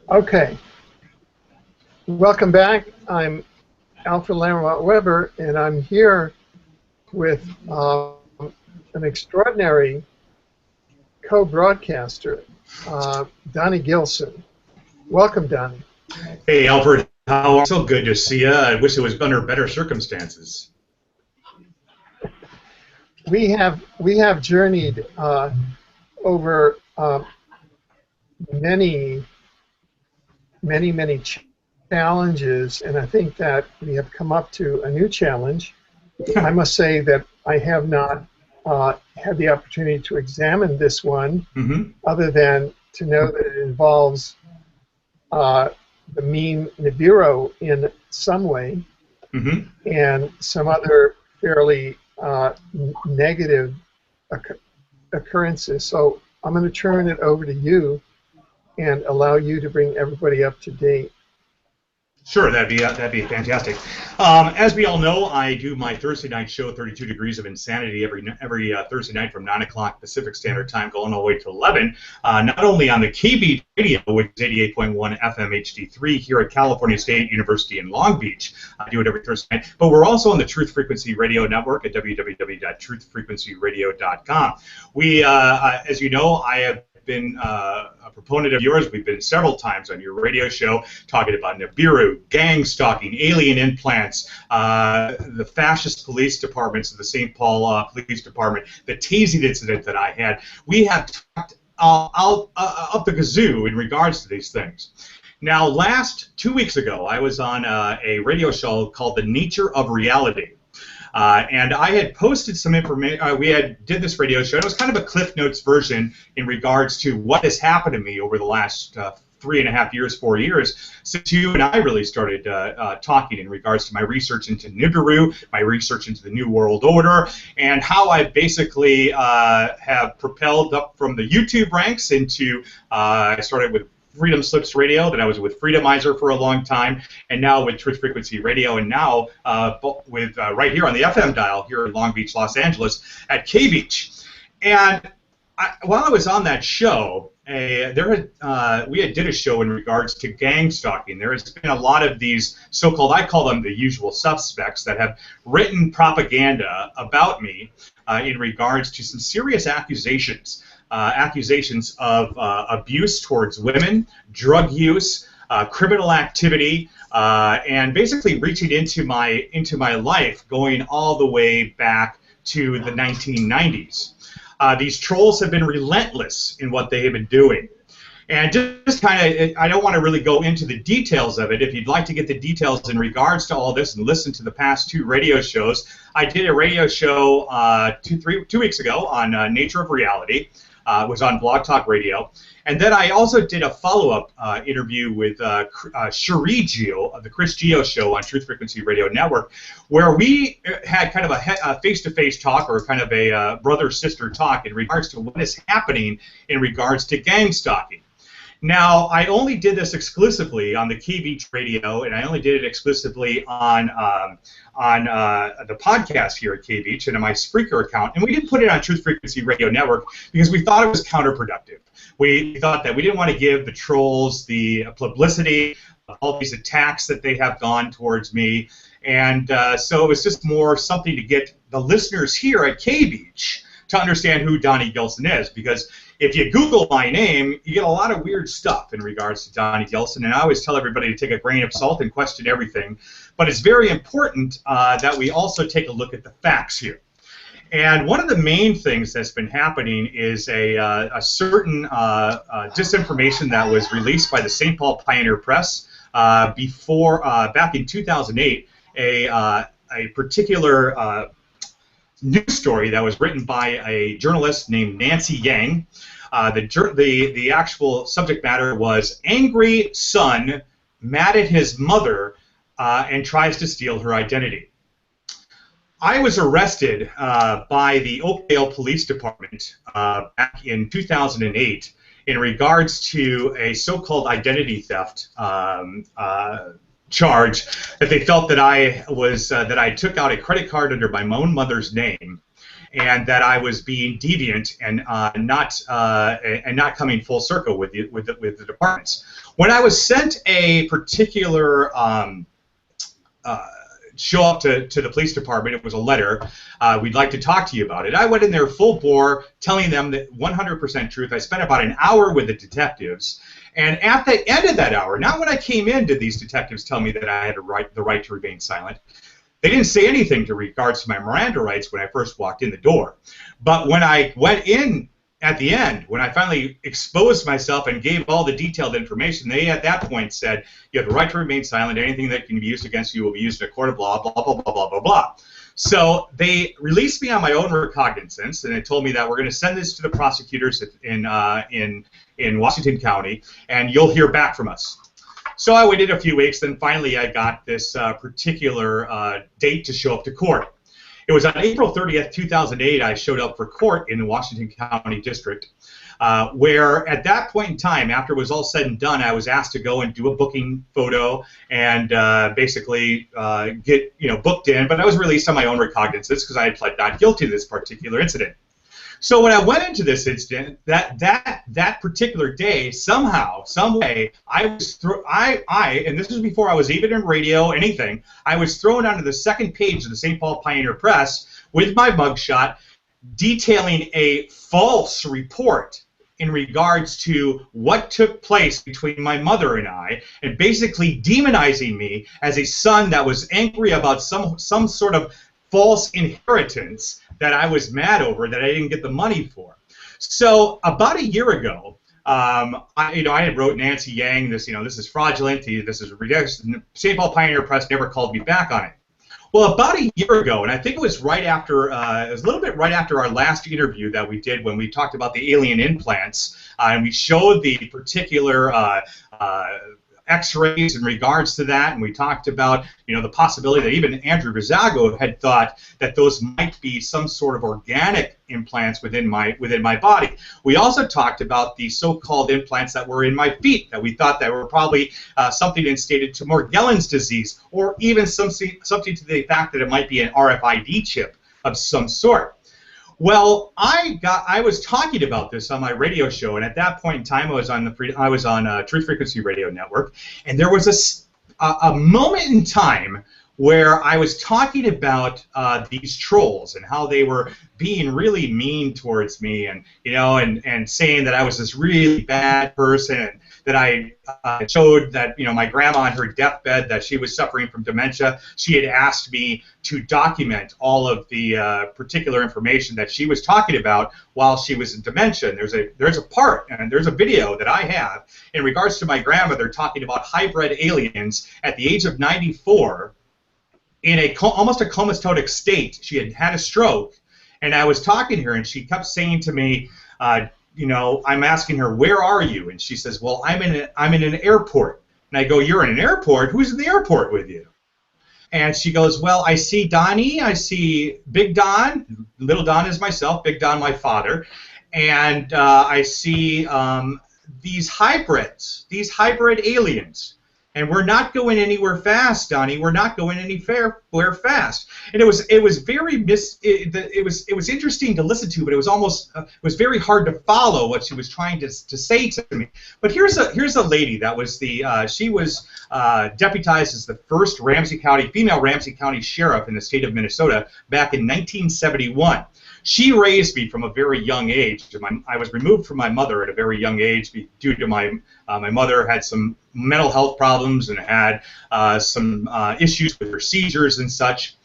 Okay, welcome back. I'm Alfred Lamont Weber, and I'm here with an extraordinary co-broadcaster, Donny Gilson. Welcome, Donny. Hey, Alfred. How are you? So good to see you. I wish it was under better circumstances. We have journeyed over many challenges, and I think that we have come up to a new challenge. I must say that I have not had the opportunity to examine this one, other than to know that it involves the meme Nibiru in some way, and some other fairly negative occurrences. So I'm going to turn it over to you and allow you to bring everybody up to date. Sure, that'd be fantastic. As we all know, I do my Thursday night show, 32 Degrees of Insanity, every Thursday night from 9 o'clock Pacific Standard Time, going all the way to 11. Not only on the KB radio, which is 88.1 FM HD3 here at California State University in Long Beach. I do it every Thursday night. But we're also on the Truth Frequency Radio Network at www.truthfrequencyradio.com. We, as you know, I have been a proponent of yours. We've been several times on your radio show talking about Nibiru, Gangstalking, alien implants, the fascist police departments of the St. Paul Police Department, the tasing incident that I had. We have talked up the kazoo in regards to these things. Now, 2 weeks ago, I was on a radio show called The Nature of Reality. And I had posted some information. We did this radio show. It was kind of a Cliff Notes version in regards to what has happened to me over the last 3.5 years, 4 years, since you and I really started talking in regards to my research into Nibiru, my research into the New World Order, and how I basically have propelled up from the YouTube ranks into, I started with Freedom Slips Radio, then I was with Freedomizer for a long time, and now with Truth Frequency Radio, and now with right here on the FM dial here in Long Beach, Los Angeles, at K-Beach. And while I was on that show, we had did a show in regards to gang stalking. There has been a lot of these so-called, I call them the usual suspects, that have written propaganda about me in regards to some serious accusations. Accusations of abuse towards women, drug use, criminal activity, and basically reaching into my life, going all the way back to the 1990s. These trolls have been relentless in what they have been doing. And just kind of, I don't want to really go into the details of it. If you'd like to get the details in regards to all this and listen to the past 2 radio shows, I did a radio show 2 weeks ago on Nature of Reality. It was on Blog Talk Radio. And then I also did a follow-up interview with Cherie Geo of the Chris Geo Show on Truth Frequency Radio Network, where we had kind of a face-to-face talk, or kind of a brother-sister talk in regards to what is happening in regards to gang stalking. Now, I only did this exclusively on the K-Beach Radio, and I only did it exclusively on the podcast here at K-Beach and on my Spreaker account. And we didn't put it on Truth Frequency Radio Network because we thought it was counterproductive. We thought that we didn't want to give the trolls the publicity of all these attacks that they have gone towards me. And so it was just more something to get the listeners here at K-Beach to understand who Donny Gilson is, because if you Google my name, you get a lot of weird stuff in regards to Donny Gilson, and I always tell everybody to take a grain of salt and question everything. But it's very important that we also take a look at the facts here. And one of the main things that's been happening is a certain disinformation that was released by the St. Paul Pioneer Press back in 2008, a particular news story that was written by a journalist named Nancy Yang. The actual subject matter was angry son mad at his mother and tries to steal her identity. I was arrested by the Oakdale Police Department back in 2008 in regards to a so-called identity theft charge that they felt that I took out a credit card under my own mother's name, and that I was being deviant and not coming full circle with the departments. When I was sent a particular show up to the police department, it was a letter, we'd like to talk to you about it. I went in there full bore, telling them that 100% truth. I spent about an hour with the detectives, and at the end of that hour, not when I came in did these detectives tell me that I had the right to remain silent. They didn't say anything to regards to my Miranda rights when I first walked in the door. But when I went in at the end, when I finally exposed myself and gave all the detailed information, they at that point said, you have the right to remain silent. Anything that can be used against you will be used in a court of law, blah, blah, blah, blah, blah, blah. So they released me on my own recognizance, and they told me that we're going to send this to the prosecutors in Washington County, and you'll hear back from us. So I waited a few weeks, then finally I got this particular date to show up to court. It was on April 30th, 2008, I showed up for court in the Washington County District, where at that point in time, after it was all said and done, I was asked to go and do a booking photo and basically get booked in, but I was released on my own recognizance because I had pled not guilty to this particular incident. So when I went into this incident, that particular day, somehow, some way, I was and this was before I was even in radio, anything, I was thrown onto the second page of the St. Paul Pioneer Press with my mugshot, detailing a false report in regards to what took place between my mother and I, and basically demonizing me as a son that was angry about some sort of false inheritance that I was mad over that I didn't get the money for. So about a year ago, I had wrote Nancy Yang, this is fraudulent, this is ridiculous. St. Paul Pioneer Press never called me back on it. Well, about a year ago, and I think it was right after, it was a little bit right after our last interview that we did when we talked about the alien implants, and we showed the particular X-rays in regards to that, and we talked about the possibility that even Andrew Rizzago had thought that those might be some sort of organic implants within my body. We also talked about the so-called implants that were in my feet, that we thought that were probably something instated to Morgellons disease, or even something to the fact that it might be an RFID chip of some sort. Well, I was talking about this on my radio show, and at that point in time, I was on Truth Frequency Radio Network, and there was a moment in time where I was talking about these trolls and how they were being really mean towards me, and and saying that I was this really bad person, and that I showed that my grandma on her deathbed, that she was suffering from dementia. She had asked me to document all of the particular information that she was talking about while she was in dementia. And there's a part, and there's a video that I have in regards to my grandmother talking about hybrid aliens at the age of 94 in almost a comatose state. She had had a stroke, and I was talking to her, and she kept saying to me, I'm asking her, where are you? And she says, well, I'm in an airport. And I go, you're in an airport? Who's in the airport with you? And she goes, well, I see Donnie, I see Big Don, Little Don is myself, Big Don my father, and I see these hybrid aliens. And we're not going anywhere fast, Donnie. We're not going anywhere fast. And it was very it was interesting to listen to, but it was very hard to follow what she was trying to say to me. But here's a lady that was she was deputized as the first female Ramsey County sheriff in the state of Minnesota back in 1971. She raised me from a very young age. I was removed from my mother at a very young age due to my mother had some mental health problems and had some issues with her seizures and such.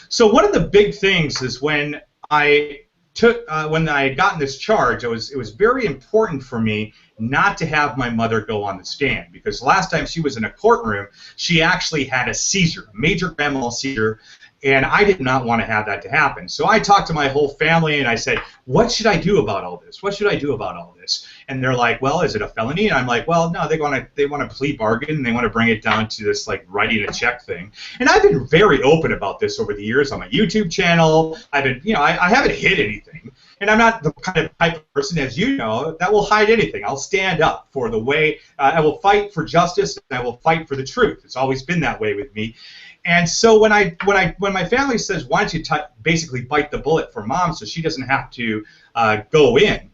So one of the big things is when I had gotten this charge, it was very important for me not to have my mother go on the stand, because last time she was in a courtroom, she actually had a seizure, a major grand mal seizure, and I did not want to have that to happen. So I talked to my whole family, and I said, what should I do about all this? What should I do about all this? And they're like, well, is it a felony? And I'm like, well, no, they want to plea bargain, and they want to bring it down to this, like, writing a check thing. And I've been very open about this over the years on my YouTube channel. I've been, I haven't hid anything. And I'm not the kind of type of person, as you know, that will hide anything. I'll stand up for the way, I will fight for justice, and I will fight for the truth. It's always been that way with me. And so when my family says, why don't you basically bite the bullet for mom so she doesn't have to go in,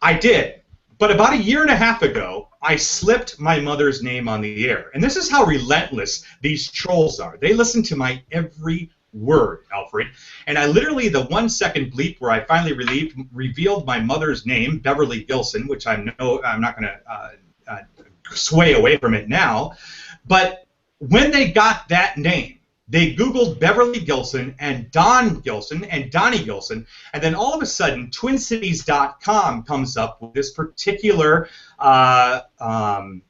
I did. But about a year and a half ago, I slipped my mother's name on the air. And this is how relentless these trolls are. They listen to my every word, Alfred. And I literally, the 1 second bleep where I finally revealed my mother's name, Beverly Gilson, which I'm not going to sway away from it now. But when they got that name, they Googled Beverly Gilson and Don Gilson and Donny Gilson, and then all of a sudden, TwinCities.com comes up with this particular article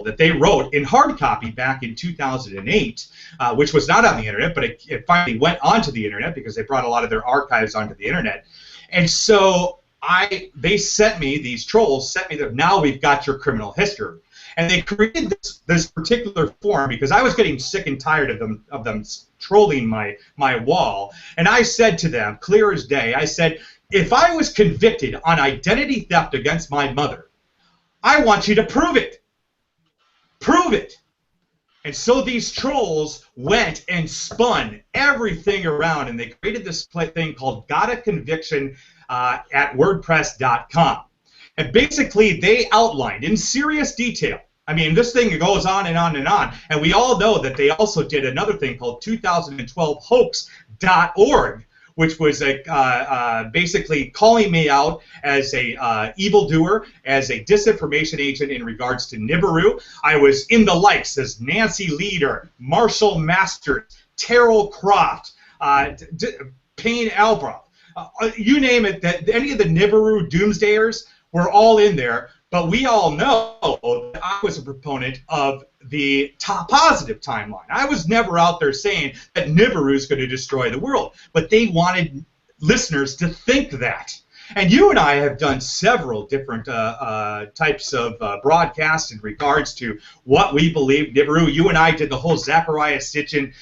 that they wrote in hard copy back in 2008, which was not on the internet, but it finally went onto the internet because they brought a lot of their archives onto the internet. And so these trolls sent me that now we've got your criminal history. And they created this particular form because I was getting sick and tired of them trolling my wall. And I said to them, clear as day, I said, if I was convicted on identity theft against my mother, I want you to prove it. Prove it. And so these trolls went and spun everything around, and they created this thing called Got a Conviction at WordPress.com. And basically, they outlined in serious detail. I mean, this thing goes on and on and on. And we all know that they also did another thing called 2012hoax.org, which was basically calling me out as a evildoer, as a disinformation agent in regards to Nibiru. I was in the likes as Nancy Leader, Marshall Masters, Terrell Croft, Payne Albroth. You name it, any of the Nibiru doomsdayers were all in there, but we all know that I was a proponent of the positive timeline. I was never out there saying that Nibiru is going to destroy the world, but they wanted listeners to think that. And you and I have done several different types of broadcasts in regards to what we believe Nibiru. You and I did the whole Zachariah Sitchin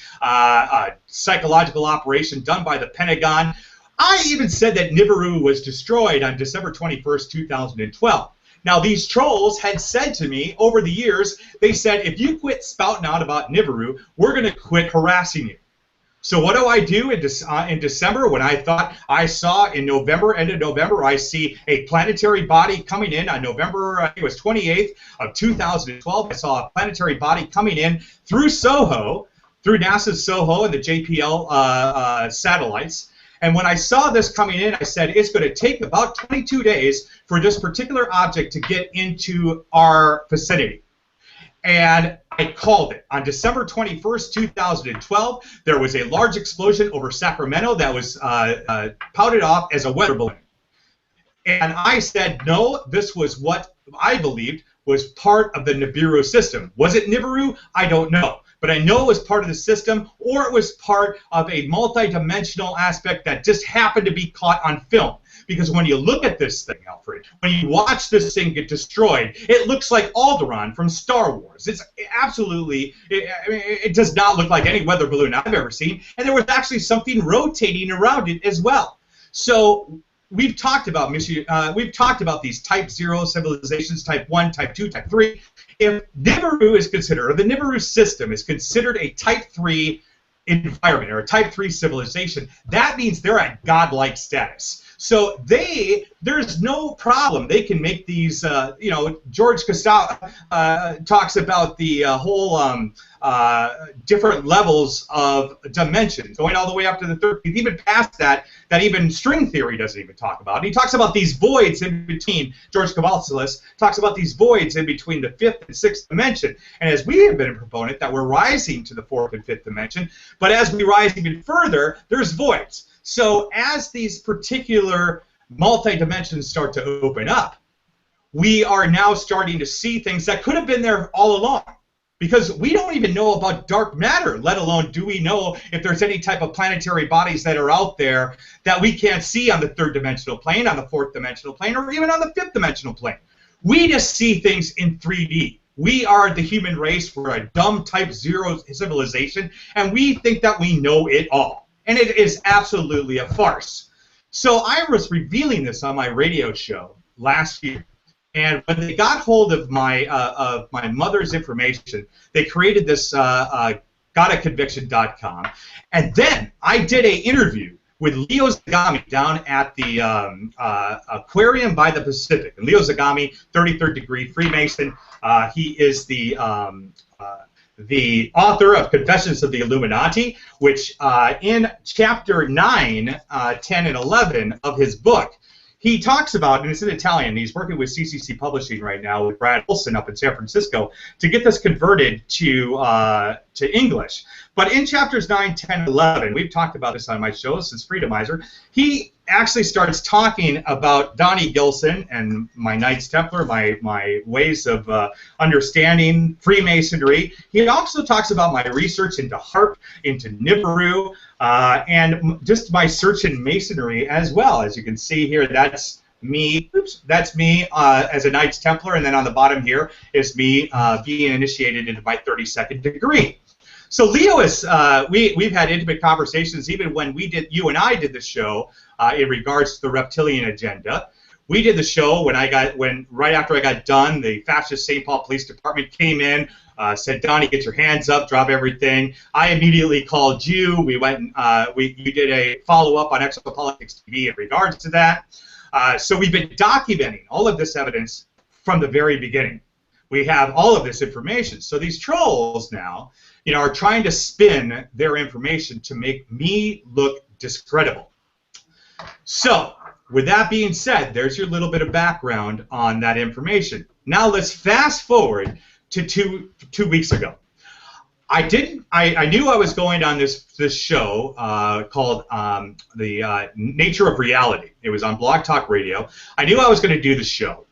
psychological operation done by the Pentagon. I even said that Nibiru was destroyed on December 21st, 2012. Now, these trolls had said to me over the years, they said, if you quit spouting out about Nibiru, we're going to quit harassing you. So what do I do in December when I thought I saw in November, end of November, I see a planetary body coming in on November, I think it was 28th of 2012. I saw a planetary body coming in through SOHO, through NASA's SOHO and the JPL satellites. And when I saw this coming in, I said, it's going to take about 22 days for this particular object to get into our vicinity. And I called it. On December 21st, 2012, there was a large explosion over Sacramento that was pouted off as a weather balloon. And I said, no, this was what I believed was part of the Nibiru system. Was it Nibiru? I don't know. But I know it was part of the system, or it was part of a multi-dimensional aspect that just happened to be caught on film. Because when you look at this thing, Alfred, when you watch this thing get destroyed, it looks like Alderaan from Star Wars. It's absolutely, it does not look like any weather balloon I've ever seen. And there was actually something rotating around it as well. So we've talked about these Type 0 civilizations, Type 1, Type 2, Type 3. If Nibiru is considered, or the Nibiru system is considered a Type 3 environment or a Type 3 civilization, that means they're at godlike status. So there's no problem. They can make these, George Costanza talks about the whole different levels of dimensions, going all the way up to the third, even past that even string theory doesn't even talk about. And he talks about these voids in between, George Kavalisalis talks about these voids in between the fifth and sixth dimension. And as we have been a proponent that we're rising to the fourth and fifth dimension, but as we rise even further, there's voids. So as these particular multi-dimensions start to open up, we are now starting to see things that could have been there all along. Because we don't even know about dark matter, let alone do we know if there's any type of planetary bodies that are out there that we can't see on the third dimensional plane, on the fourth dimensional plane, or even on the fifth dimensional plane. We just see things in 3D. We are the human race. We're a dumb Type 0 civilization, and we think that we know it all. And it is absolutely a farce. So I was revealing this on my radio show last year. And when they got hold of my mother's information, they created this gotaconviction.com. And then I did an interview with Leo Zagami down at the Aquarium by the Pacific. And Leo Zagami, 33rd degree Freemason. He is the author of Confessions of the Illuminati, which in chapter 9, 10, and 11 of his book, he talks about, and it's in Italian, he's working with CCC Publishing right now with Brad Olson up in San Francisco to get this converted to English. But in chapters 9, 10, and 11, we've talked about this on my show since Freedomizer, he actually starts talking about Donny Gilson and my Knights Templar, my ways of understanding Freemasonry. He also talks about my research into HARP, into Nibiru, and just my search in Masonry as well. As you can see here, that's me. Oops, that's me as a Knights Templar, and then on the bottom here is me being initiated into my 32nd degree. So Leo is, we've had intimate conversations even when you and I did the show in regards to the reptilian agenda. We did the show right after I got done, the fascist St. Paul Police Department came in, said, Donnie, get your hands up, drop everything. I immediately called you. We went and you did a follow-up on Exopolitics TV in regards to that. So we've been documenting all of this evidence from the very beginning. We have all of this information. So these trolls now, are trying to spin their information to make me look discreditable. So, with that being said, there's your little bit of background on that information. Now let's fast forward to two weeks ago. I knew I was going on this show called the Nature of Reality. It was on Blog Talk Radio. I knew I was going to do the show,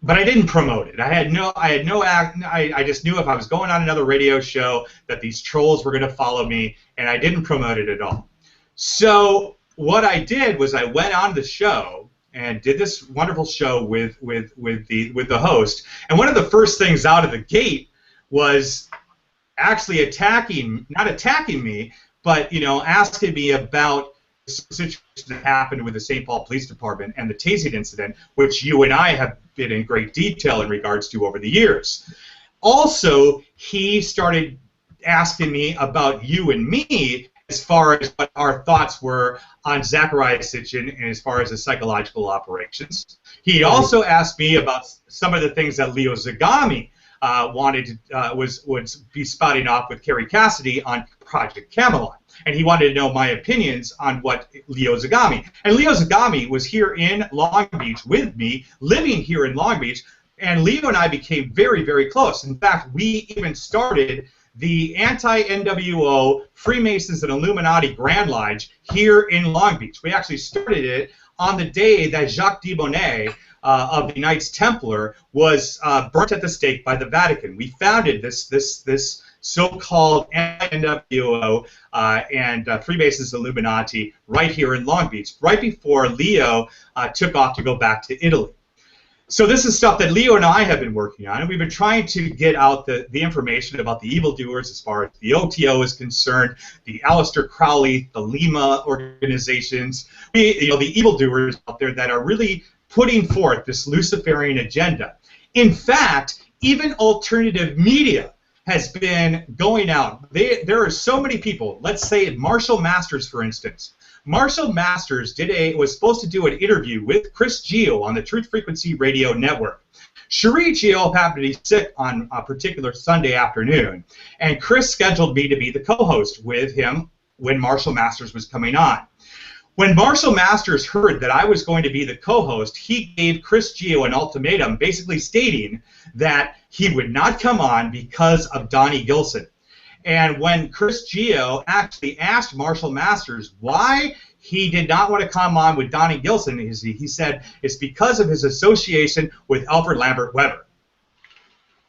but I didn't promote it. I just knew if I was going on another radio show that these trolls were going to follow me, and I didn't promote it at all. So what I did was I went on the show and did this wonderful show with the host. And one of the first things out of the gate was actually not attacking me, but asking me about the situation that happened with the St. Paul Police Department and the tasing incident, which you and I have been in great detail in regards to over the years. Also, he started asking me about you and me as far as what our thoughts were on Zachariah Sitchin and as far as the psychological operations. He also asked me about some of the things that Leo Zagami wanted would be spouting off with Kerry Cassidy on Project Camelot. And he wanted to know my opinions on what Leo Zagami. And Leo Zagami was here in Long Beach with me, living here in Long Beach, and Leo and I became very, very close. In fact, we even started the anti-NWO Freemasons and Illuminati Grand Lodge here in Long Beach. We actually started it on the day that Jacques de Bonnet of the Knights Templar was burnt at the stake by the Vatican. We founded this so-called anti-NWO and Freemasons Illuminati right here in Long Beach, right before Leo took off to go back to Italy. So this is stuff that Leo and I have been working on, and we've been trying to get out the information about the evildoers as far as the OTO is concerned, the Aleister Crowley, the Lima organizations, the evildoers out there that are really putting forth this Luciferian agenda. In fact, even alternative media has been going out. There are so many people. Let's say Marshall Masters, for instance. Marshall Masters was supposed to do an interview with Chris Geo on the Truth Frequency Radio Network. Cherie Geo happened to be sick on a particular Sunday afternoon, and Chris scheduled me to be the co-host with him when Marshall Masters was coming on. When Marshall Masters heard that I was going to be the co-host, he gave Chris Geo an ultimatum basically stating that he would not come on because of Donny Gilson. And when Chris Geo actually asked Marshall Masters why he did not want to come on with Donny Gilson, he said it's because of his association with Alfred Lambert Weber.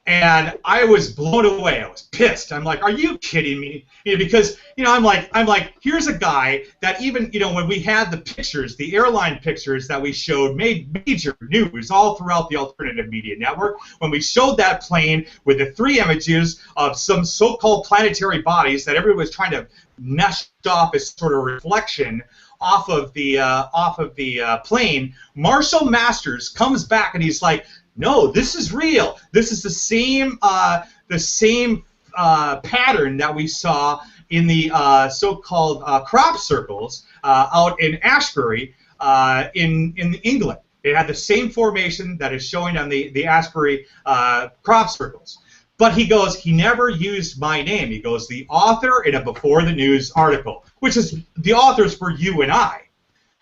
And I was blown away. I was pissed. I'm like, are you kidding me? Because I'm like, here's a guy that even when we had the pictures, the airline pictures that we showed made major news all throughout the alternative media network. When we showed that plane with the 3 images of some so-called planetary bodies that everyone was trying to nest off as sort of reflection off of the plane, Marshall Masters comes back and he's like, no, this is real. This is the same pattern that we saw in the so-called crop circles out in Ashbury in England. It had the same formation that is showing on the Ashbury crop circles. But he goes, he never used my name. He goes, the author in a before the news article, which is the authors for you and I.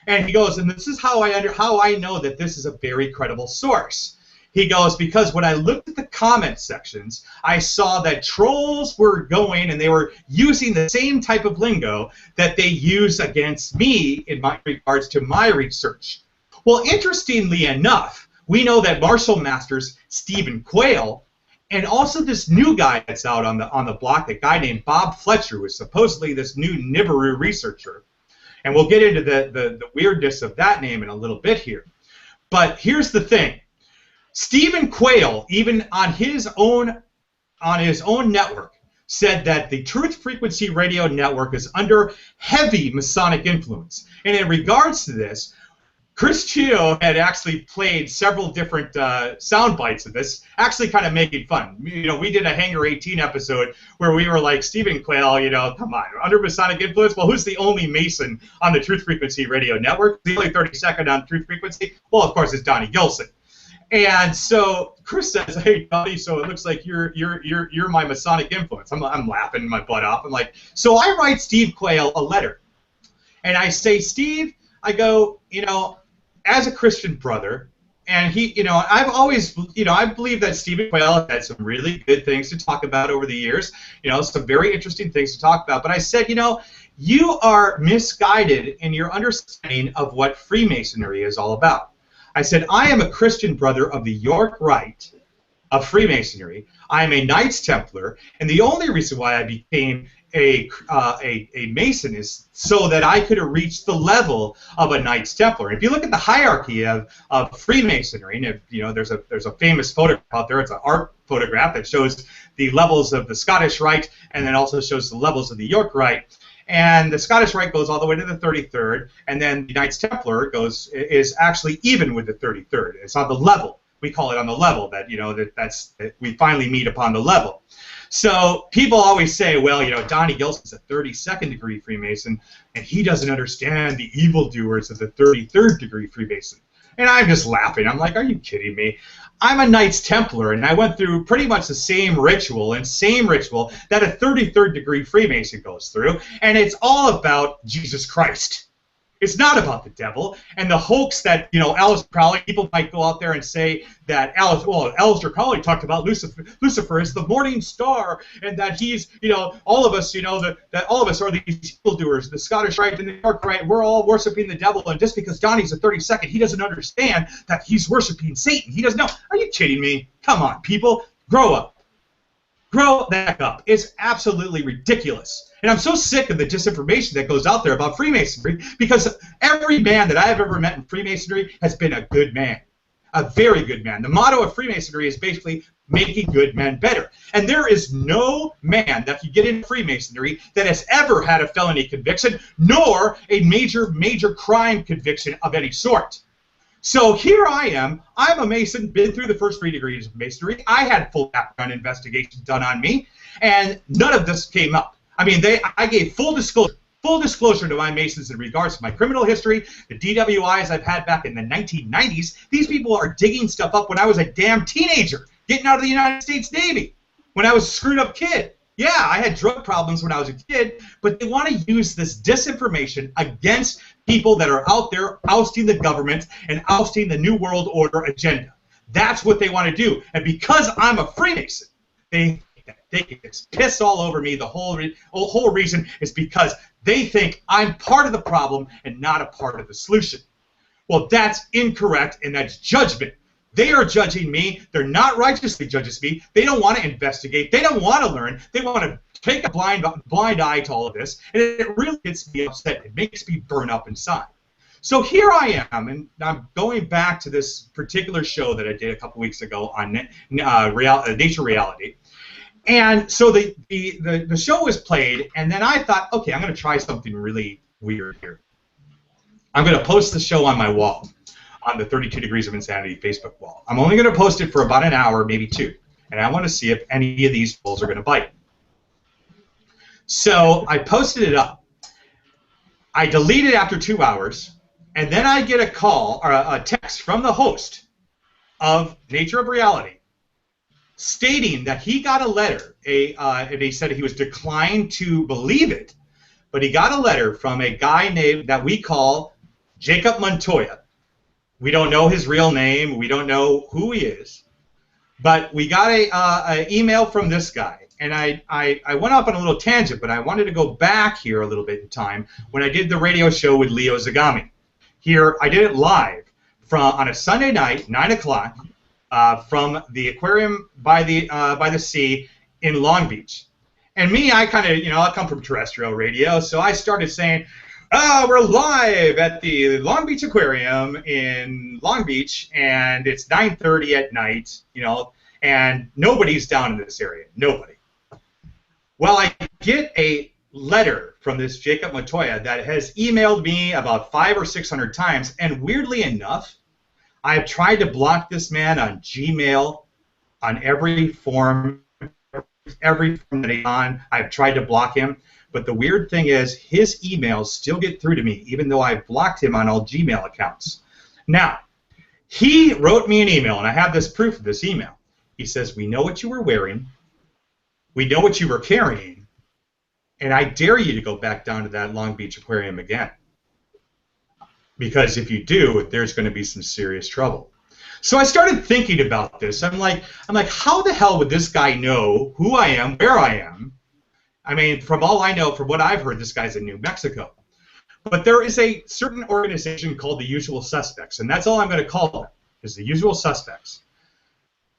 And he goes, and this is how I know that this is a very credible source. He goes, because when I looked at the comment sections, I saw that trolls were going and they were using the same type of lingo that they use against me in my regards to my research. Well, interestingly enough, we know that Martial Masters Stephen Quayle, and also this new guy that's out on the block, a guy named Bob Fletcher, who is supposedly this new Nibiru researcher. And we'll get into the weirdness of that name in a little bit here. But here's the thing. Stephen Quayle, even on his own network, said that the Truth Frequency Radio Network is under heavy Masonic influence. And in regards to this, Chris Chio had actually played several different sound bites of this, actually kind of making fun. You know, we did a Hangar 18 episode where we were like, Stephen Quayle, you know, come on, under Masonic influence? Well, who's the only Mason on the Truth Frequency Radio Network? The only 32nd on Truth Frequency? Well, of course, it's Donny Gilson. And so Chris says, "Hey, Donnie, so it looks like you're my Masonic influence." I'm laughing my butt off. I'm like, so I write Steve Quayle a letter, and I say, Steve, I go, you know, as a Christian brother, and he, you know, I've always, you know, I believe that Stephen Quayle had some really good things to talk about over the years, you know, some very interesting things to talk about. But I said, you know, you are misguided in your understanding of what Freemasonry is all about. I said, I am a Christian brother of the York Rite of Freemasonry. I am a Knights Templar, and the only reason why I became a Mason is so that I could have reached the level of a Knights Templar. If you look at the hierarchy of Freemasonry, and if, you know, there's a famous photograph out there. It's an art photograph that shows the levels of the Scottish Rite, and then also shows the levels of the York Rite. And the Scottish Rite goes all the way to the 33rd, and then the Knights Templar is actually even with the 33rd. It's on the level. We call it on the level that, you know, that we finally meet upon the level. So people always say, well, you know, Donny Gilson's a 32nd degree Freemason, and he doesn't understand the evildoers of the 33rd degree Freemason. And I'm just laughing. I'm like, are you kidding me? I'm a Knights Templar, and I went through pretty much the same ritual that a 33rd degree Freemason goes through, and it's all about Jesus Christ. It's not about the devil. And the hoax that, you know, Aleister Crowley, people might go out there and say that Aleister Crowley talked about Lucifer is the morning star, and that he's, you know, all of us, you know, that all of us are these evildoers, the Scottish Rite and the York Rite, we're all worshiping the devil, and just because Donnie's a 32nd, he doesn't understand that he's worshiping Satan. He doesn't know. Are you kidding me? Come on, people, grow up. Grow back up. It's absolutely ridiculous. And I'm so sick of the disinformation that goes out there about Freemasonry, because every man that I have ever met in Freemasonry has been a good man, a very good man. The motto of Freemasonry is basically making good men better. And there is no man that you get into Freemasonry that has ever had a felony conviction, nor a major crime conviction of any sort. So here I am. I'm a Mason, been through the first 3 degrees of Masonry. I had full background investigation done on me, and none of this came up. I mean, I gave full disclosure to my Masons in regards to my criminal history, the DWIs I've had back in the 1990s. These people are digging stuff up when I was a damn teenager, getting out of the United States Navy, when I was a screwed up kid. Yeah, I had drug problems when I was a kid, but they want to use this disinformation against people that are out there ousting the government and ousting the New World Order agenda. That's what they want to do. And because I'm a Freemason, they can just piss all over me. The whole reason is because they think I'm part of the problem and not a part of the solution. Well, that's incorrect, and that's judgment. They are judging me. They're not righteously judging me. They don't want to investigate. They don't want to learn. They want to take a blind eye to all of this, and it really gets me upset. It makes me burn up inside. So here I am, and I'm going back to this particular show that I did a couple weeks ago on Nature Reality. And so the show was played, and then I thought, okay, I'm going to try something really weird here. I'm going to post the show on my wall. on the 32 Degrees of Insanity Facebook wall. I'm only going to post it for about an hour, maybe 2, and I want to see if any of these trolls are going to bite. So I posted it up. I delete it after 2 hours, and then I get a call or a text from the host of Nature of Reality stating that he got a letter. And he said he was declined to believe it, but he got a letter from a guy named that we call Jacob Montoya. We don't know his real name. We don't know who he is, but we got a email from this guy. And I went off on a little tangent, but I wanted to go back here a little bit in time when I did the radio show with Leo Zagami. Here, I did it live on a Sunday night, 9 o'clock, from the aquarium by the sea in Long Beach. And me, I kind of, I come from terrestrial radio, so I started saying, we're live at the Long Beach Aquarium in Long Beach, and it's 9:30 at night, and nobody's down in this area, nobody. Well, I get a letter from this Jacob Montoya that has emailed me about 500 or 600 times, and weirdly enough, I've tried to block this man on Gmail, on every form that he's on. I've tried to block him, but the weird thing is his emails still get through to me, even though I've blocked him on all Gmail accounts. Now, he wrote me an email, and I have this proof of this email. He says, "We know what you were wearing. We know what you were carrying, and I dare you to go back down to that Long Beach Aquarium again. Because if you do, there's going to be some serious trouble." So I started thinking about this. I'm like, how the hell would this guy know who I am, where I am? I mean, from all I know, from what I've heard, this guy's in New Mexico. But there is a certain organization called the Usual Suspects, and that's all I'm going to call them, is the Usual Suspects.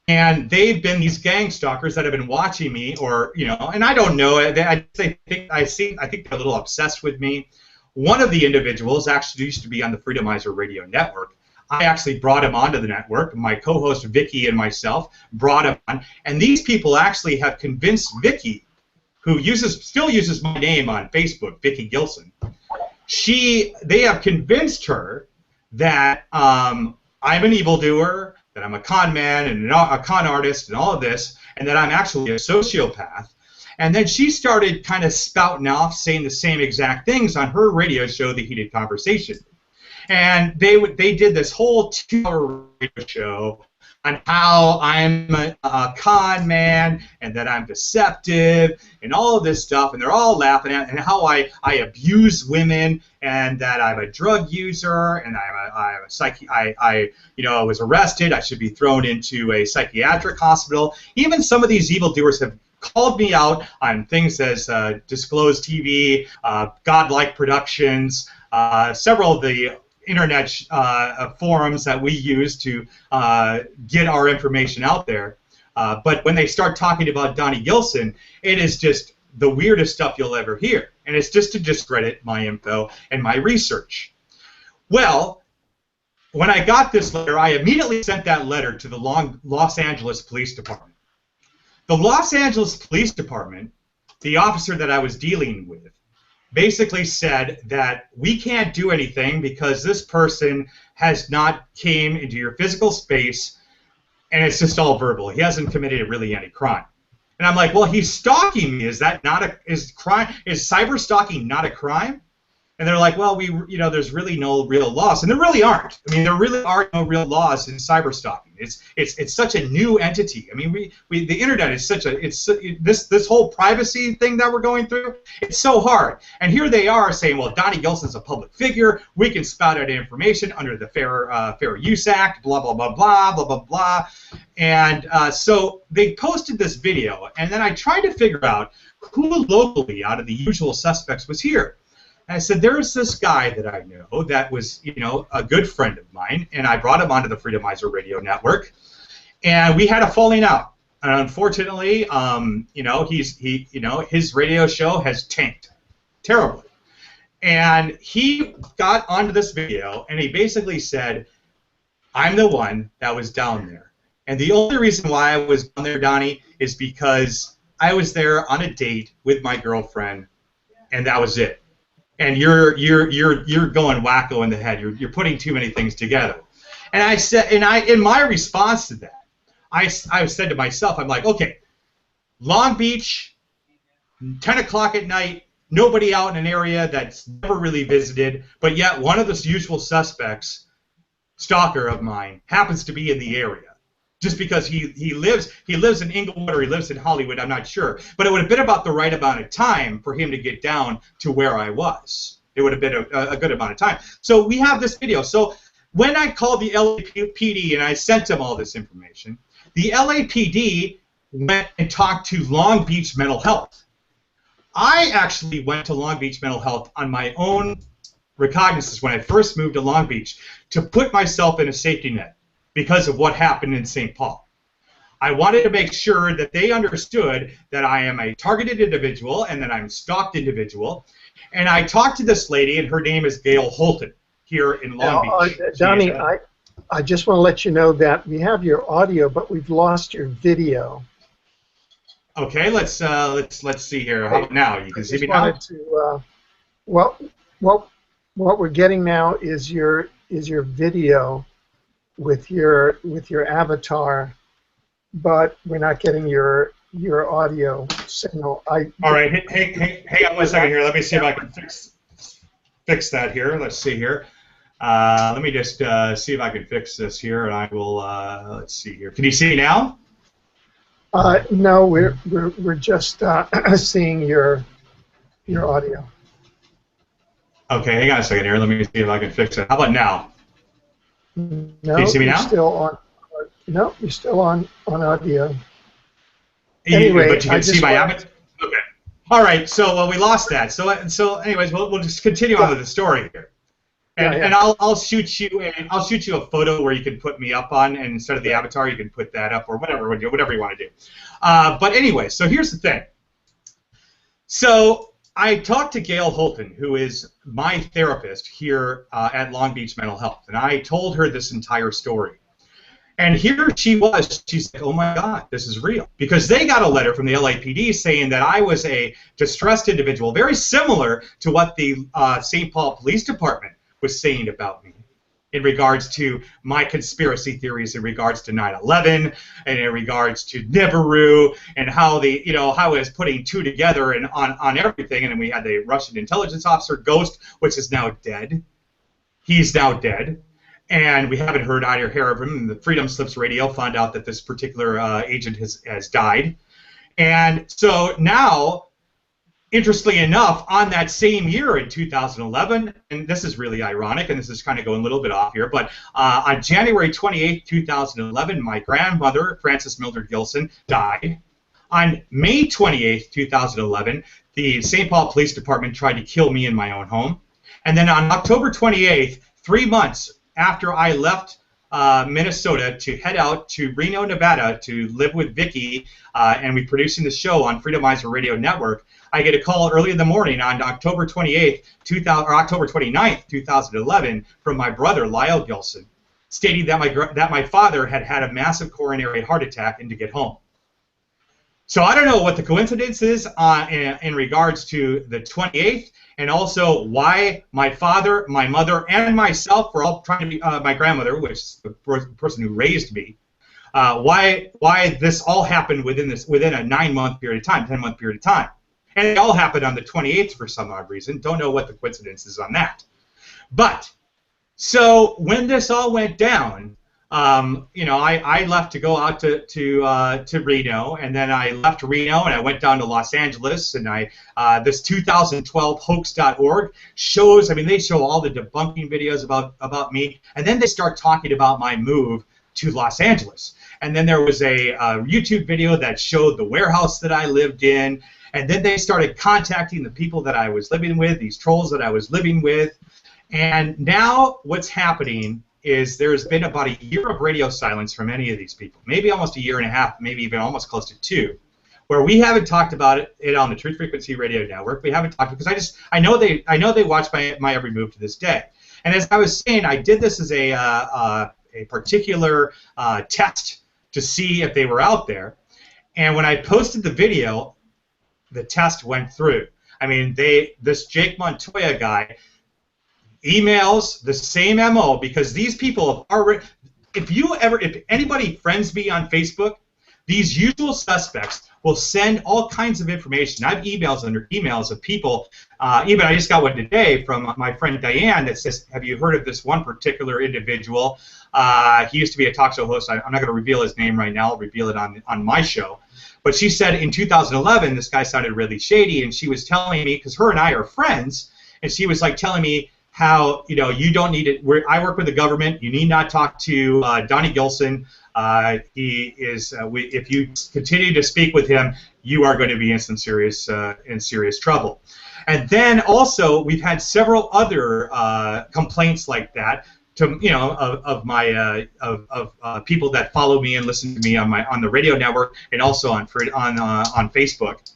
And they've been these gang stalkers that have been watching me, or and I don't know. I think they're a little obsessed with me. One of the individuals actually used to be on the Freemasonry Radio Network. I actually brought him onto the network. My co-host Vicky and myself brought him on, and these people actually have convinced Vicky, who still uses my name on Facebook, Donny Gilson. They have convinced her that I'm an evildoer, that I'm a con man and a con artist and all of this, and that I'm actually a sociopath. And then she started kind of spouting off, saying the same exact things on her radio show, The Heated Conversation. And they did this whole 2-hour radio show on how I'm a con man and that I'm deceptive and all of this stuff, and they're all laughing at, and how I abuse women and that I'm a drug user and I was arrested. I should be thrown into a psychiatric hospital. Even some of these evildoers have called me out on things as Disclosed TV, Godlike Productions, several of the internet forums that we use to get our information out there. But when they start talking about Donny Gilson, it is just the weirdest stuff you'll ever hear. And it's just to discredit my info and my research. Well, when I got this letter, I immediately sent that letter to the Los Angeles Police Department. The Los Angeles Police Department, the officer that I was dealing with, basically said that we can't do anything because this person has not came into your physical space, and it's just all verbal. He hasn't committed really any crime. And I'm like, well, he's stalking me. Is cyber stalking not a crime? And they're like, well, there's really no real laws, and there really aren't. I mean, there really are no real laws in cyber stalking. It's such a new entity. I mean, the internet is this whole privacy thing that we're going through. It's so hard. And here they are saying, well, Donny Gilson's a public figure. We can spout out information under the Fair Use Act. Blah blah blah blah blah blah blah. And so they posted this video, and then I tried to figure out who locally out of the Usual Suspects was here. And I said, there's this guy that I know that was, a good friend of mine, and I brought him onto the Freemasonry Radio Network, and we had a falling out. And unfortunately, his radio show has tanked terribly. And he got onto this video, and he basically said, I'm the one that was down there. And the only reason why I was down there, Donnie, is because I was there on a date with my girlfriend, and that was it. And you're going wacko in the head. You're putting too many things together. And I said, in my response to that, I said to myself, I'm like, okay, Long Beach, 10 o'clock at night, nobody out in an area that's never really visited, but yet one of the usual suspects, stalker of mine, happens to be in the area. Just because he lives in Inglewood or he lives in Hollywood, I'm not sure. But it would have been about the right amount of time for him to get down to where I was. It would have been a good amount of time. So we have this video. So when I called the LAPD and I sent them all this information, the LAPD went and talked to Long Beach Mental Health. I actually went to Long Beach Mental Health on my own recognizance when I first moved to Long Beach to put myself in a safety net because of what happened in St. Paul. I wanted to make sure that they understood that I am a targeted individual and that I'm a stalked individual. And I talked to this lady, and her name is Gail Holton here in Long Beach. Donnie, I just want to let you know that we have your audio, but we've lost your video. Okay, let's see here. How about now? You can see me now. What we're getting now is your video with your avatar, but we're not getting your audio signal. All right, hang on one second here. Let me see if I can fix that here. Let's see here. Let me just see if I can fix this here, and I will. Let's see here. Can you see me now? No, we're just seeing your audio. Okay, hang on a second here. Let me see if I can fix it. How about now? No, can you see me now? Still on. No, you're still on audio. Anyway, but you can see my avatar. Okay. All right. So we lost that. So anyways, we'll just continue on with the story here. And I'll shoot you a photo where you can put me up on, and instead of the avatar, you can put that up or whatever you want to do. But anyway, so here's the thing. So I talked to Gail Holton, who is my therapist here at Long Beach Mental Health, and I told her this entire story. And here she was. She's like, oh, my God, this is real. Because they got a letter from the LAPD saying that I was a distressed individual, very similar to what the St. Paul Police Department was saying about me in regards to my conspiracy theories in regards to 9/11 and in regards to Nibiru and how I was putting two together and on everything. And then we had the Russian intelligence officer, Ghost, which is now dead. He's now dead. And we haven't heard either hair of him. The Freedom Slips Radio found out that this particular agent has died. And so now, interestingly enough, on that same year in 2011, and this is really ironic, and this is kind of going a little bit off here, but on January 28, 2011, my grandmother, Frances Mildred Gilson, died. On May 28, 2011, the St. Paul Police Department tried to kill me in my own home. And then on October 28th, 3 months after I left Minnesota to head out to Reno, Nevada to live with Vicky and we're producing the show on Freedomizer Radio Network, I get a call early in the morning on October 28th, or October 29th, 2011 from my brother, Lyle Gilson, stating that my father had had a massive coronary heart attack and to get home. So I don't know what the coincidence is in regards to the 28th, and also why my father, my mother, and myself were all trying to be my grandmother, which is the person who raised me. Why this all happened within a 9-month period of time, 10-month period of time, and it all happened on the 28th for some odd reason. Don't know what the coincidence is on that. But so when this all went down, I left to go out to Reno, and then I left Reno and I went down to Los Angeles, and this 2012 hoax.org shows, they show all the debunking videos about me, and then they start talking about my move to Los Angeles. And then there was a YouTube video that showed the warehouse that I lived in, and then they started contacting the people that I was living with, these trolls that I was living with, and now what's happening is there's been about a year of radio silence from many of these people, maybe almost a year and a half, maybe even almost close to 2, where we haven't talked about it on the Truth Frequency Radio Network. We haven't talked because I know they watch my every move to this day. And as I was saying, I did this as a particular test to see if they were out there. And when I posted the video, the test went through. This Jake Montoya guy emails the same MO, because these people have already, if anybody friends me on Facebook, these usual suspects will send all kinds of information. I have emails under emails of people. Even I just got one today from my friend Diane that says, have you heard of this one particular individual? He used to be a talk show host. I'm not going to reveal his name right now. I'll reveal it on my show. But she said in 2011, this guy sounded really shady, and she was telling me, because her and I are friends, and she was like telling me how, you don't need it. I work with the government. You need not talk to Donny Gilson. He is. If you continue to speak with him, you are going to be in some serious trouble. And then also, we've had several other complaints like that to of my people that follow me and listen to me on the radio network and also on Facebook.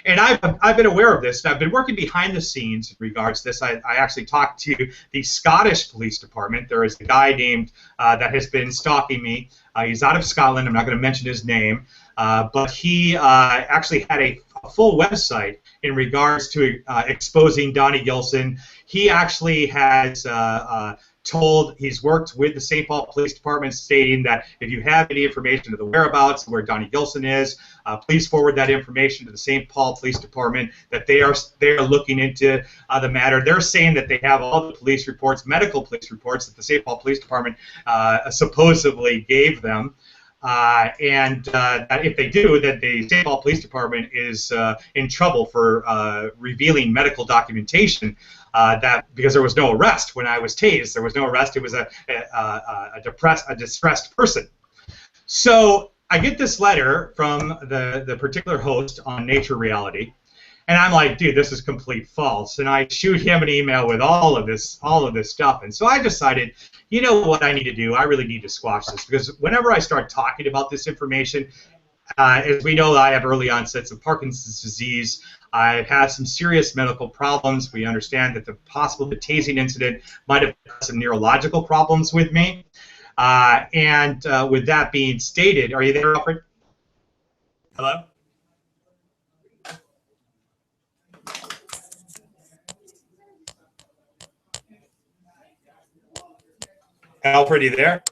And I've been aware of this. I've been working behind the scenes in regards to this. I actually talked to the Scottish Police Department. There is a guy named that has been stalking me. He's out of Scotland. I'm not going to mention his name, but he actually had a full website in regards to exposing Donny Gilson. He actually has he's worked with the St. Paul Police Department, stating that if you have any information of the whereabouts of where Donny Gilson is, please forward that information to the St. Paul Police Department, that they are looking into the matter. They're saying that they have all the police reports, medical police reports that the St. Paul Police Department supposedly gave them. And that if they do, that the St. Paul Police Department is in trouble for revealing medical documentation. That because there was no arrest when I was tased, there was no arrest. It was a distressed person. So I get this letter from the particular host on Nature Reality, and I'm like, dude, this is complete false. And I shoot him an email with all of this stuff. And so I decided, you know what I need to do? I really need to squash this, because whenever I start talking about this information, as we know, I have early onsets of Parkinson's disease. I've had some serious medical problems. We understand that the tasing incident might have caused some neurological problems with me. With that being stated, are you there, Alfred? Hello? Alfred, are you there?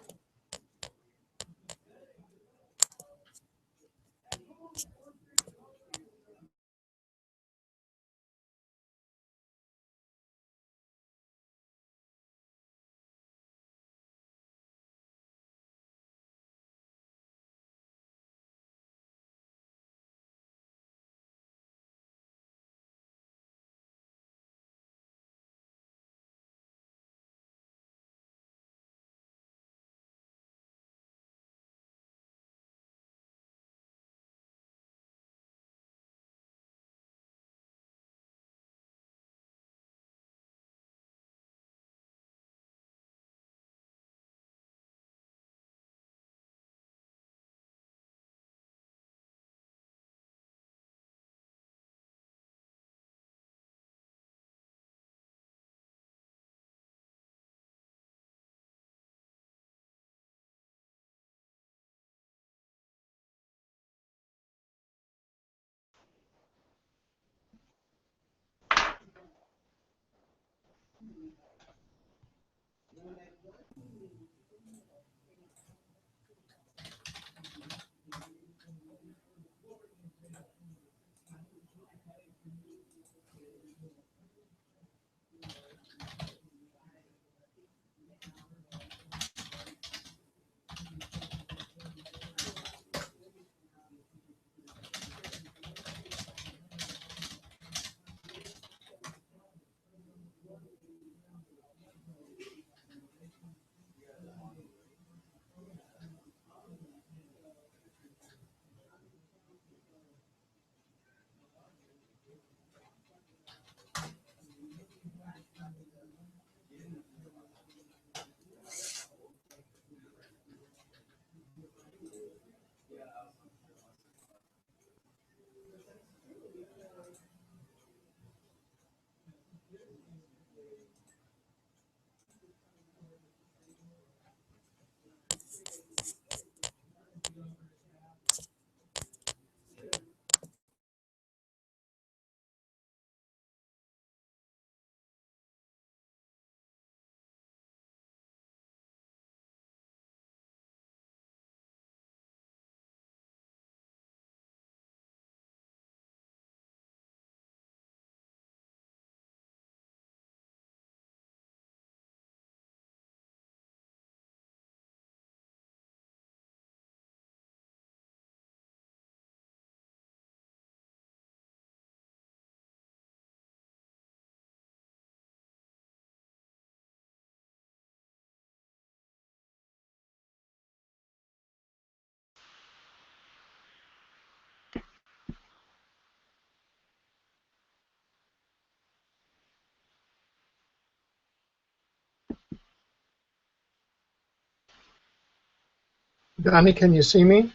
Donnie, can you see me?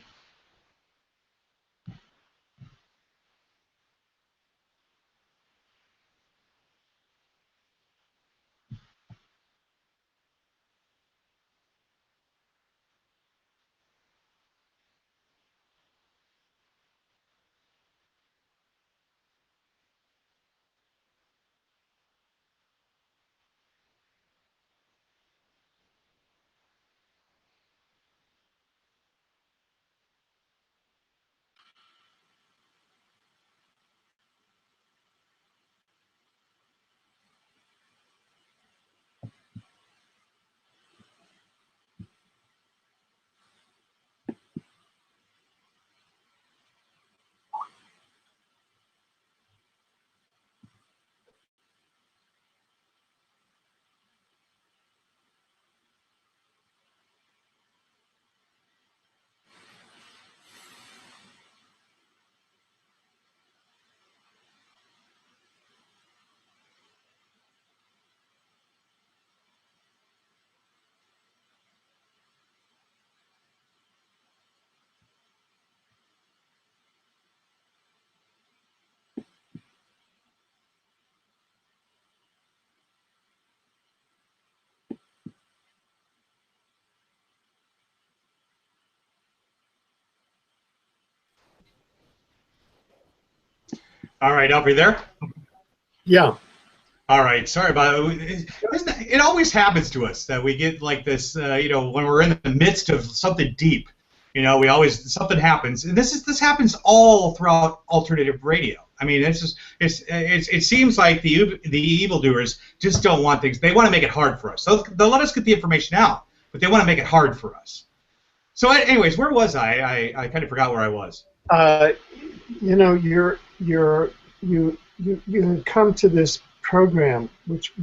All right, Alfie, there? Yeah. All right, sorry about it. It always happens to us that we get like this, when we're in the midst of something deep. We always something happens, and this happens all throughout alternative radio. I mean, it seems like the evildoers just don't want things. They want to make it hard for us. So they'll let us get the information out, but they want to make it hard for us. So, anyways, where was I? I kind of forgot where I was. You come to this program which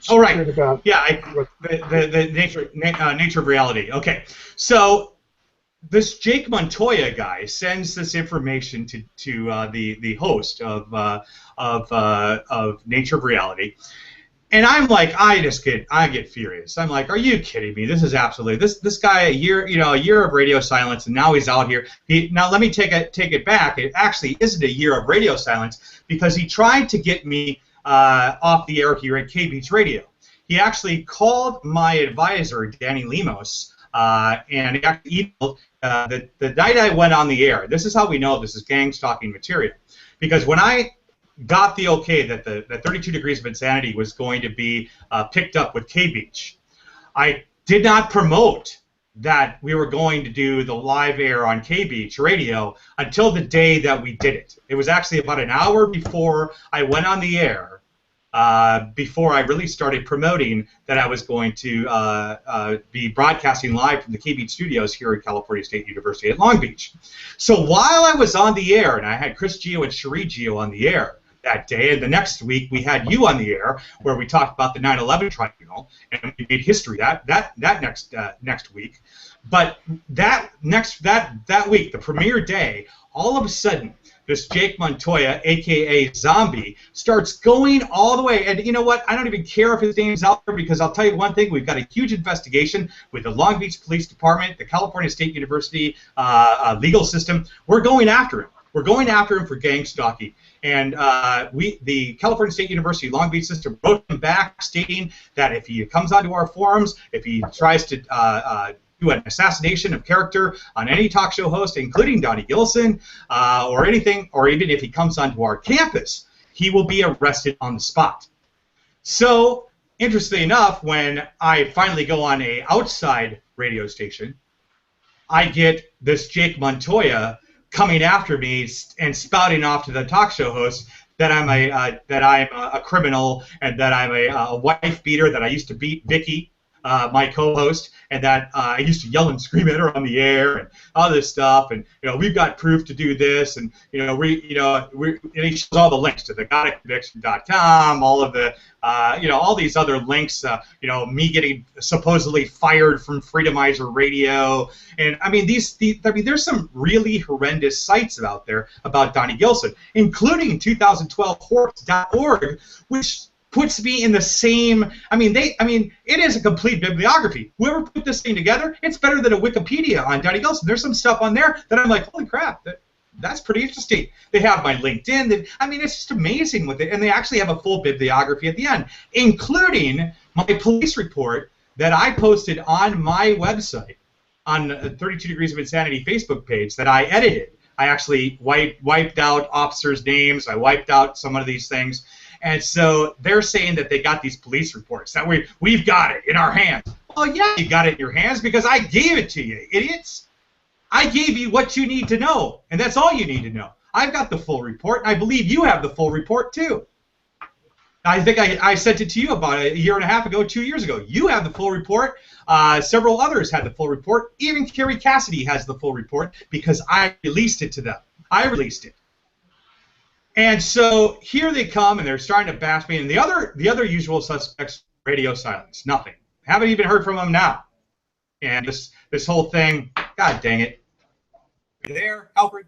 oh, right. heard about the nature of reality. Okay, so this Jake Montoya guy sends this information to the host of Nature of Reality. And I'm like, I get furious. I'm like, are you kidding me? This is absolutely this guy a year of radio silence, and now he's out here. Now let me take it back. It actually isn't a year of radio silence because he tried to get me off the air here at K Beach Radio. He actually called my advisor, Danny Lemos, and he actually emailed the night I went on the air. This is how we know this is gang-stalking material, because when I got the okay that the 32 Degrees of Insanity was going to be picked up with K-Beach, I did not promote that we were going to do the live air on K-Beach Radio until the day that we did it. It was actually about an hour before I went on the air, before I really started promoting that I was going to be broadcasting live from the K-Beach studios here at California State University at Long Beach. So while I was on the air, and I had Chris Gio and Cherie Gio on the air that day, and the next week we had you on the air where we talked about the 9/11 tribunal, and we made history that next week. But that week, the premiere day, all of a sudden, this Jake Montoya, a.k.a. Zombie, starts going all the way. And you know what? I don't even care if his name's out there, because I'll tell you one thing. We've got a huge investigation with the Long Beach Police Department, the California State University legal system. We're going after him. We're going after him for gang stalking. And the California State University Long Beach system wrote him back stating that if he comes onto our forums, if he tries to do an assassination of character on any talk show host, including Donny Gilson, or anything, or even if he comes onto our campus, he will be arrested on the spot. So, interestingly enough, when I finally go on a outside radio station, I get this Jake Montoya coming after me and spouting off to the talk show host that I'm a criminal, and that I'm a wife beater, that I used to beat Vicky, my co-host, and that I used to yell and scream at her on the air, and all this stuff, and we've got proof to do this, and and he shows all the links to the GotAConviction.com, all of the all these other links, me getting supposedly fired from Freedomizer Radio, and I mean there's some really horrendous sites out there about Donny Gilson, including 2012horse.org, which puts me in the same. I mean, it is a complete bibliography. Whoever put this thing together, it's better than a Wikipedia on Donny Gilson. There's some stuff on there that I'm like, holy crap, that's pretty interesting. They have my LinkedIn. I mean, it's just amazing with it, and they actually have a full bibliography at the end, including my police report that I posted on my website on 32 Degrees of Insanity Facebook page that I edited. I actually wiped out officers' names. I wiped out some of these things. And so they're saying that they got these police reports, that we've got it in our hands. Well, yeah, you got it in your hands because I gave it to you, idiots. I gave you what you need to know, and that's all you need to know. I've got the full report, and I believe you have the full report too. I think I sent it to you about a year and a half ago, 2 years ago. You have the full report. Several others had the full report. Even Kerry Cassidy has the full report because I released it to them. I released it. And so here they come, and they're starting to bash me. And the other usual suspects, radio silence, nothing. Haven't even heard from them now. And this whole thing, God dang it. Are you there, Alfred?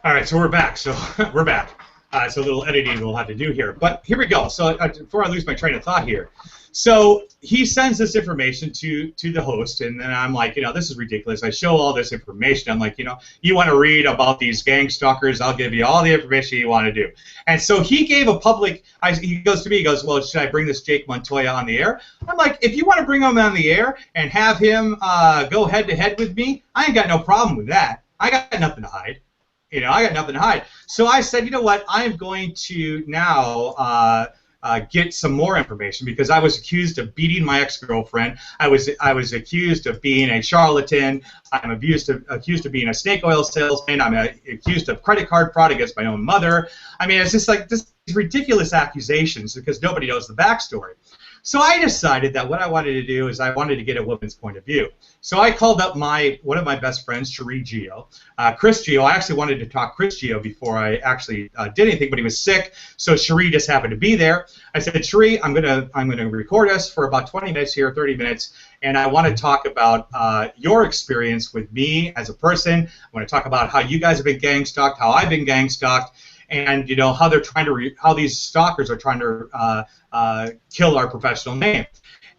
All right, so we're back. So we're back. So a little editing we'll have to do here. But here we go. So before I lose my train of thought here. So he sends this information to the host, and then I'm like, this is ridiculous. I show all this information. I'm like, you want to read about these gang stalkers, I'll give you all the information you want to do. And so he gave a public, he goes to me, he goes, well, should I bring this Jake Montoya on the air? I'm like, if you want to bring him on the air and have him go head-to-head with me, I ain't got no problem with that. I got nothing to hide. I got nothing to hide. So I said, you know what, I'm going to now get some more information because I was accused of beating my ex-girlfriend. I was accused of being a charlatan. I'm accused of being a snake oil salesman. I'm accused of credit card fraud against my own mother. I mean, it's just like these ridiculous accusations because nobody knows the backstory. So I decided that what I wanted to do is I wanted to get a woman's point of view. So I called up one of my best friends, Cherie Gio. Chris Gio, I actually wanted to talk Chris Gio before I actually did anything, but he was sick, so Cherie just happened to be there. I said, Cherie, I'm gonna record us for about 20 minutes here, 30 minutes, and I want to talk about your experience with me as a person. I want to talk about how you guys have been gang stalked, how I've been gang stalked, and how they're trying to how these stalkers are trying to kill our professional name.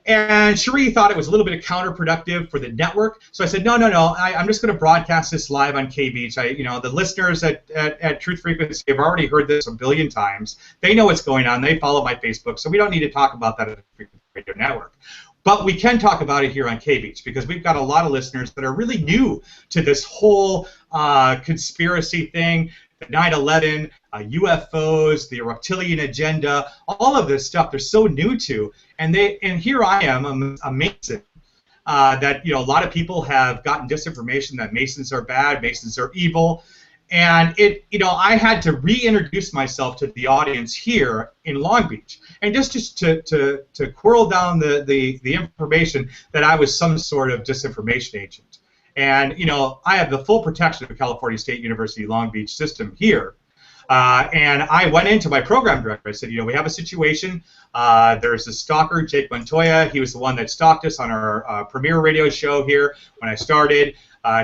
And Cherie thought it was a little bit counterproductive for the network, so I said, no, I'm just going to broadcast this live on K-Beach. The listeners at Truth Frequency have already heard this a billion times. They know what's going on. They follow my Facebook, so we don't need to talk about that at the Frequency Radio Network. But we can talk about it here on K-Beach because we've got a lot of listeners that are really new to this whole conspiracy thing. 9/11, UFOs, the reptilian agenda, all of this stuff they're so new to, and here I am, a Mason, that a lot of people have gotten disinformation that Masons are bad, Masons are evil, and I had to reintroduce myself to the audience here in Long Beach, and just to quirl down the information that I was some sort of disinformation agent. And, I have the full protection of the California State University Long Beach system here. And I went into my program director. I said, we have a situation. There's a stalker, Jake Montoya. He was the one that stalked us on our premier radio show here when I started.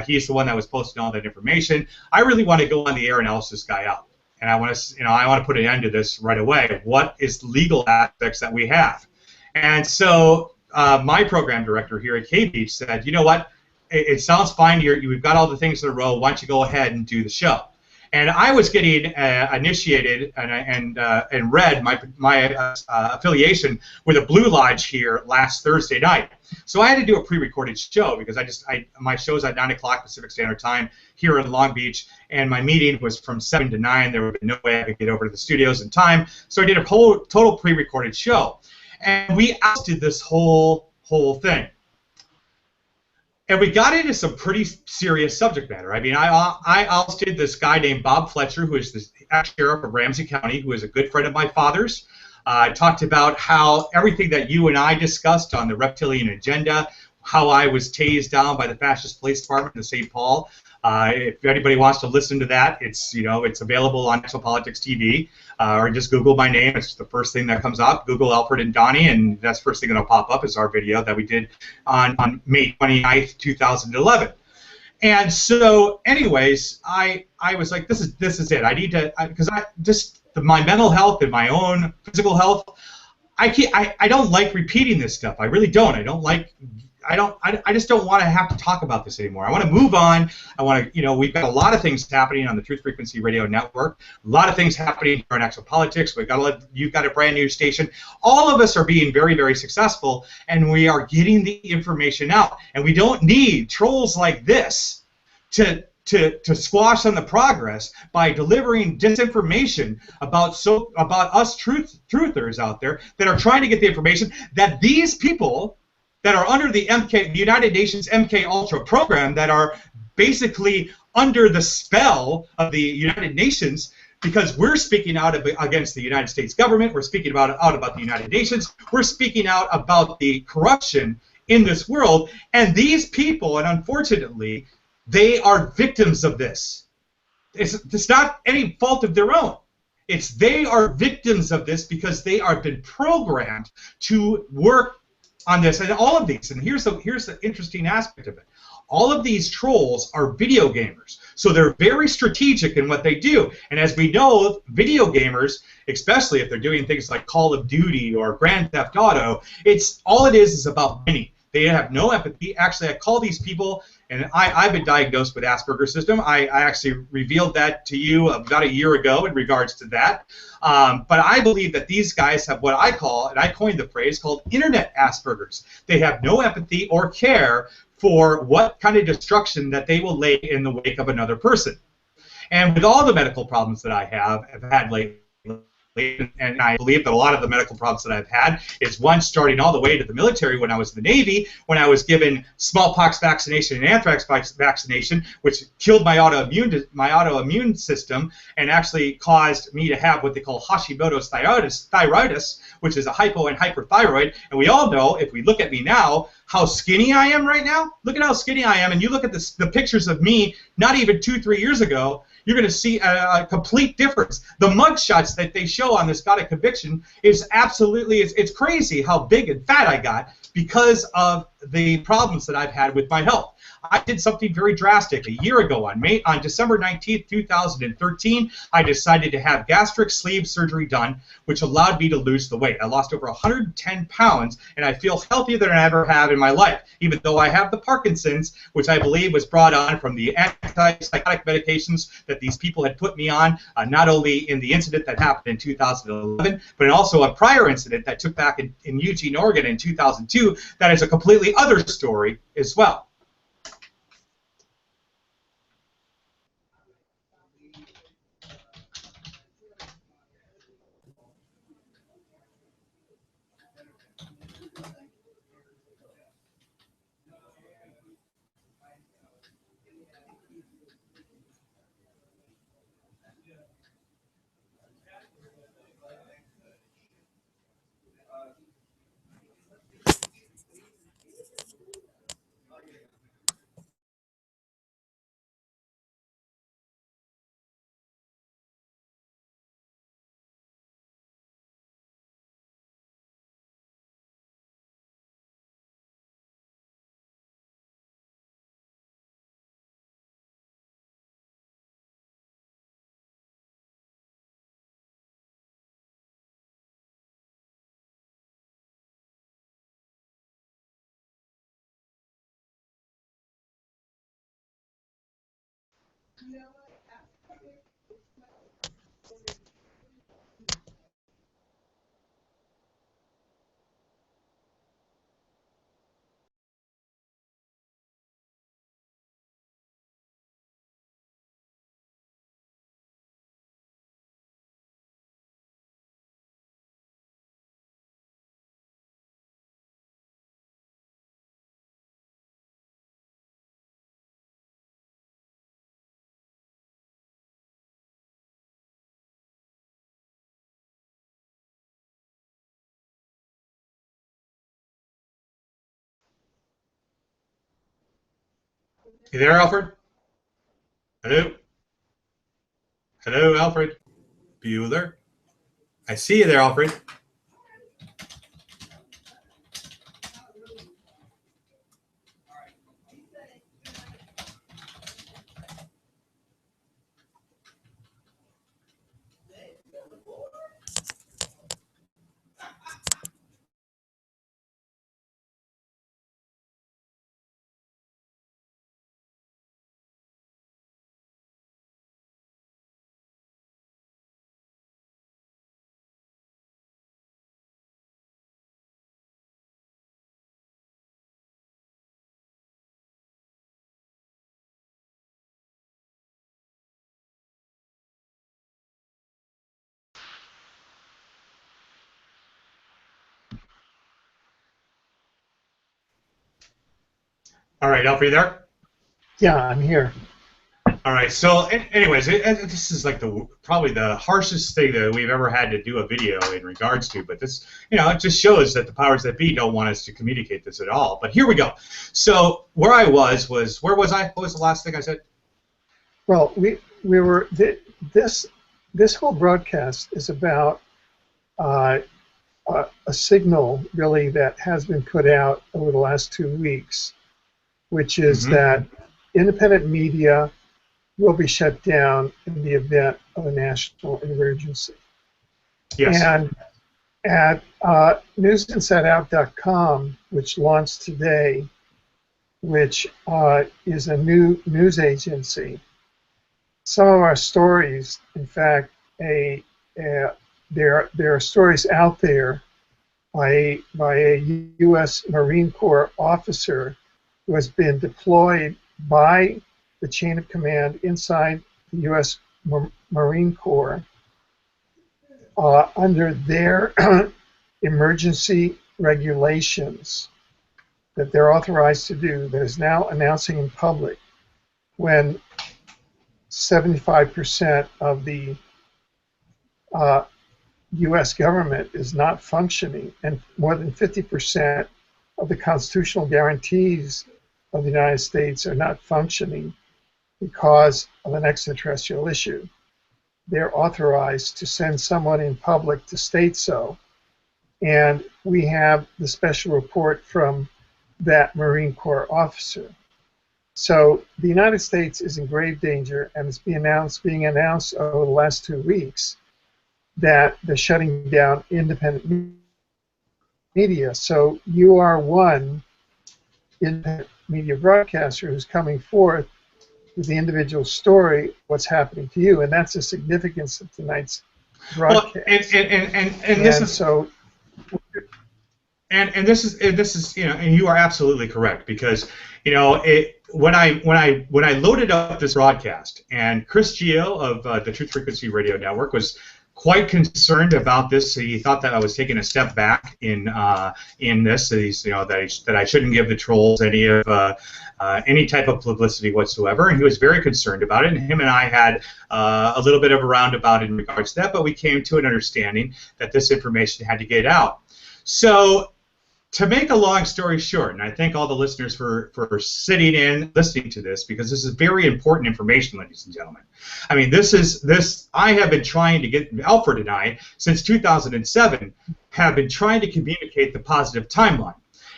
He's the one that was posting all that information. I really want to go on the air and oust this guy out. And I want to put an end to this right away. What is the legal aspects that we have? And so my program director here at K-Beach said, you know what? it sounds fine. We've got all the things in a row. Why don't you go ahead and do the show? And I was getting initiated and read my affiliation with a Blue Lodge here last Thursday night. So I had to do a pre-recorded show because my show's at 9 o'clock Pacific Standard Time here in Long Beach, and my meeting was from 7 to 9. There would be no way I could get over to the studios in time. So I did a total pre-recorded show. And we ousted this whole thing. And we got into some pretty serious subject matter. I mean, I ousted this guy named Bob Fletcher, who is the ex-sheriff of Ramsey County, who is a good friend of my father's. I talked about how everything that you and I discussed on the reptilian agenda, how I was tased down by the fascist police department in St. Paul. If anybody wants to listen to that, it's available on National Politics TV, or just Google my name. It's the first thing that comes up. Google Alfred and Donnie, and that's the first thing that'll pop up is our video that we did on May 29th, 2011. And so, anyways, I was like, this is it. I need to, because my mental health and my own physical health. I don't like repeating this stuff. I really don't. I just don't want to have to talk about this anymore. I want to move on. I want to, we've got a lot of things happening on the Truth Frequency Radio Network. A lot of things happening here on Actual Politics. You've got a brand new station. All of us are being very, very successful, and we are getting the information out. And we don't need trolls like this to squash on the progress by delivering disinformation about us truthers out there that are trying to get the information that these people that are under the United Nations MK Ultra program, that are basically under the spell of the United Nations, because we're speaking out against the United States government, we're speaking out about the United Nations, we're speaking out about the corruption in this world, and these people, and unfortunately, they are victims of this. It's not any fault of their own. They are victims of this because they are been programmed to work on this, and all of these, and here's the interesting aspect of it. All of these trolls are video gamers, so they're very strategic in what they do. And as we know, video gamers, especially if they're doing things like Call of Duty or Grand Theft Auto, all it is about winning. They have no empathy. Actually, I call these people, and I've been diagnosed with Asperger's syndrome. I actually revealed that to you about a year ago in regards to that. But I believe that these guys have what I call, and I coined the phrase, called internet Asperger's. They have no empathy or care for what kind of destruction that they will lay in the wake of another person. And with all the medical problems that I have had lately, and I believe that a lot of the medical problems that I've had is, one, starting all the way to the military when I was in the Navy, when I was given smallpox vaccination and anthrax vaccination, which killed my autoimmune system and actually caused me to have what they call Hashimoto's thyroiditis, which is a hypo and hyperthyroid. And we all know, if we look at me now, how skinny I am right now. Look at how skinny I am, and you look at the pictures of me not even 2-3 years ago, you're going to see a complete difference. The mugshots that they show on this God of Conviction is absolutely, it's crazy how big and fat I got because of the problems that I've had with my health. I did something very drastic a year ago on December 19th, 2013. I decided to have gastric sleeve surgery done, which allowed me to lose the weight. I lost over 110 pounds, and I feel healthier than I ever have in my life, even though I have the Parkinson's, which I believe was brought on from the antipsychotic medications that these people had put me on, not only in the incident that happened in 2011, but also a prior incident that took back in Eugene, Oregon in 2002. That is a completely other story as well. You there, Alfred? Hello? Hello, Alfred? Bueller? I see you there, Alfred. All right, Alfred, you there? Yeah, I'm here. All right. So, anyways, this is like probably the harshest thing that we've ever had to do a video in regards to. But this, it just shows that the powers that be don't want us to communicate this at all. But here we go. So, where I was where was I? What was the last thing I said? Well, we were this whole broadcast is about a signal really that has been put out over the last 2 weeks, which is that independent media will be shut down in the event of a national emergency. Yes. And at newsinsideout.com, which launched today, which is a new news agency, some of our stories, in fact, there are stories out there by a U.S. Marine Corps officer who has been deployed by the chain of command inside the U.S. Marine Corps under their emergency regulations that they're authorized to do, that is now announcing in public when 75% of the U.S. government is not functioning, and more than 50% of the constitutional guarantees of the United States are not functioning because of an extraterrestrial issue. They're authorized to send someone in public to state so. And we have the special report from that Marine Corps officer. So the United States is in grave danger, and it's being announced over the last 2 weeks that they're shutting down independent media. So you are one independent media broadcaster who's coming forth with the individual story, what's happening to you, and that's the significance of tonight's broadcast. Well, and this is so. And this is and you are absolutely correct, because when I loaded up this broadcast, and Chris Geo of the Truth Frequency Radio Network was quite concerned about this. He thought that I was taking a step back in this. That I shouldn't give the trolls any type of publicity whatsoever, and he was very concerned about it. And him and I had a little bit of a roundabout in regards to that, but we came to an understanding that this information had to get out. So, to make a long story short, and I thank all the listeners for sitting in, listening to this, because this is very important information, ladies and gentlemen. I mean, I have been trying to get, Alfred and I, since 2007, have been trying to communicate the positive timeline.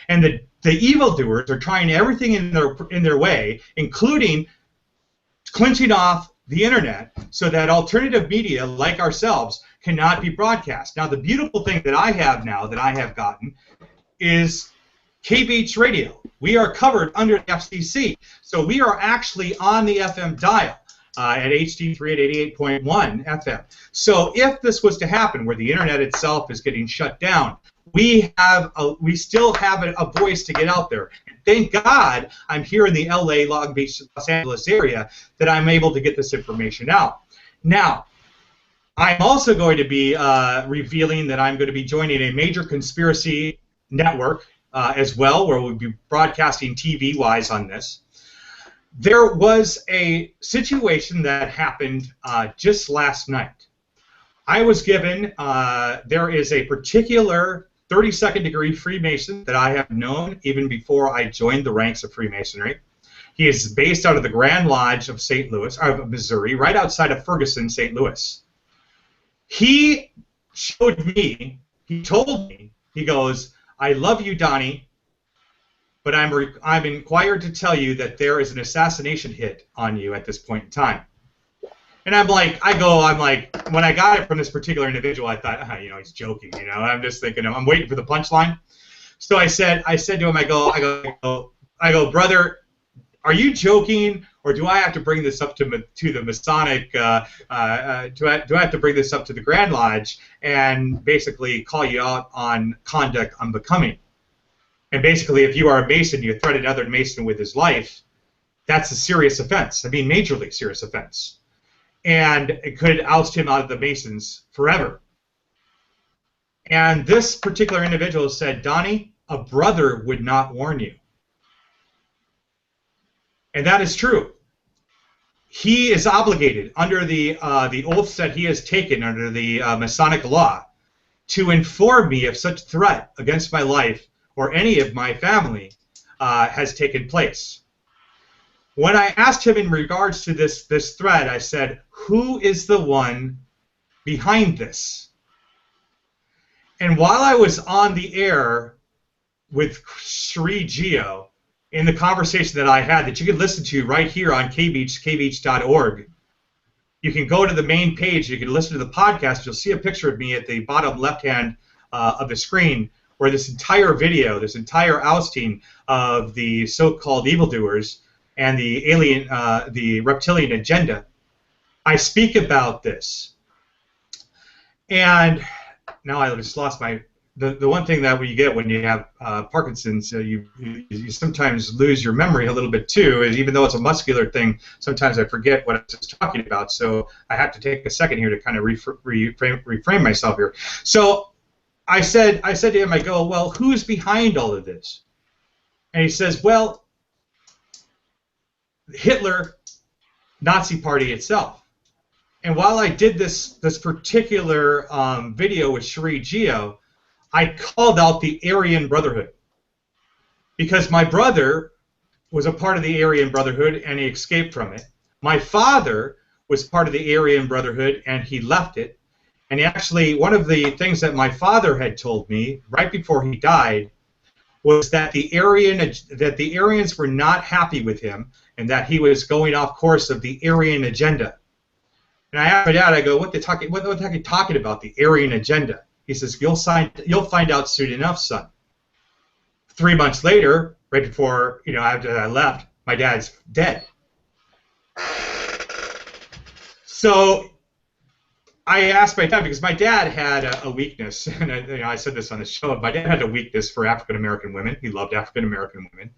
And the evildoers are trying everything in their way, including clinching off the internet so that alternative media like ourselves cannot be broadcast. Now, the beautiful thing that I have now, that I have gotten, is KBH Radio. We are covered under the FCC, so we are actually on the FM dial. at HD3 at 88.1 FM. So if this was to happen, where the internet itself is getting shut down, we still have a voice to get out there. And thank God I'm here in the LA, Long Beach, Los Angeles area that I'm able to get this information out. Now, I'm also going to be revealing that I'm going to be joining a major conspiracy network as well, where we'll be broadcasting TV-wise on this. There was a situation that happened just last night. I was given, there is a particular 32nd degree Freemason that I have known even before I joined the ranks of Freemasonry. He is based out of the Grand Lodge of St. Louis, of Missouri, right outside of Ferguson, St. Louis. He showed me, he told me, he goes, "I love you, Donnie, but I'm inquired to tell you that there is an assassination hit on you at this point in time." And I'm like, when I got it from this particular individual, I thought, he's joking, I'm just thinking, I'm waiting for the punchline. So I said to him, I go, "Brother, are you joking, or do I have to bring this up to the Masonic? Do I have to bring this up to the Grand Lodge and basically call you out on conduct unbecoming? And basically, if you are a Mason, you threaten another Mason with his life, that's a serious offense. I mean, majorly serious offense. And it could oust him out of the Masons forever." And this particular individual said, "Donnie, a brother would not warn you." And that is true. He is obligated under the oaths that he has taken under the Masonic law to inform me if such threat against my life or any of my family has taken place. When I asked him in regards to this threat, I said, "Who is the one behind this?" And while I was on the air with Sri Geo, in the conversation that I had, that you can listen to right here on kbeach.org, you can go to the main page, you can listen to the podcast, you'll see a picture of me at the bottom left-hand of the screen, where this entire video, this entire ousting of the so-called evildoers and the reptilian agenda, I speak about this. And now I just lost my... The one thing that you get when you have Parkinson's, you sometimes lose your memory a little bit too, is even though it's a muscular thing, sometimes I forget what I was talking about. So I have to take a second here to kind of reframe myself here. So I said to him, I go, "Well, who's behind all of this?" And he says, "Well, Hitler, Nazi Party itself." And while I did this particular video with Sri Geo, I called out the Aryan Brotherhood, because my brother was a part of the Aryan Brotherhood and he escaped from it. My father was part of the Aryan Brotherhood and he left it. And actually, one of the things that my father had told me right before he died was that the Aryans were not happy with him and that he was going off course of the Aryan agenda. And I asked my dad, I go, what the heck are you talking about, the Aryan agenda? He says, you'll find out soon enough, son. 3 months later, right before, after I left, my dad's dead. So I asked my dad, because my dad had a weakness, and I said this on the show, my dad had a weakness for African-American women. He loved African-American women.